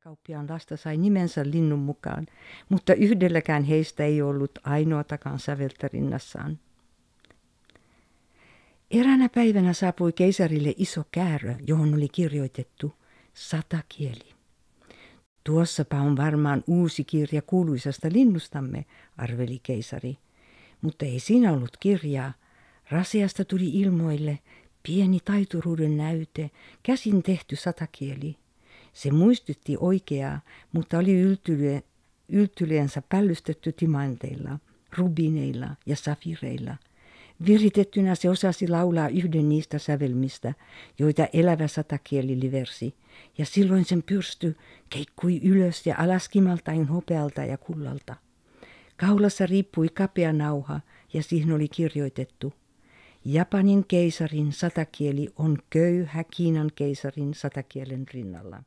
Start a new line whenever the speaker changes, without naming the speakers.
Kauppiaan lasta sai nimensä linnun mukaan, mutta yhdelläkään heistä ei ollut ainoatakaan säveltä rinnassaan. Eräänä päivänä saapui keisarille iso käärö, johon oli kirjoitettu 100 kieli. Tuossapa on varmaan uusi kirja kuuluisasta linnustamme, arveli keisari, mutta ei siinä ollut kirjaa. Rasiasta tuli ilmoille pieni taituruuden näyte, käsin tehty 100 kieli. Se muistutti oikeaa, mutta oli yltyleensä pällystetty timanteilla, rubineilla ja safireilla. Viritettynä se osasi laulaa yhden niistä sävelmistä, joita elävä 100 kieli liversi, ja silloin sen pyrsty keikkui ylös ja alas kimaltain hopealta ja kullalta. Kaulassa riippui kapea nauha, ja siihen oli kirjoitettu: Japanin keisarin 100 kieli on köyhä Kiinan keisarin 100 kielen rinnalla.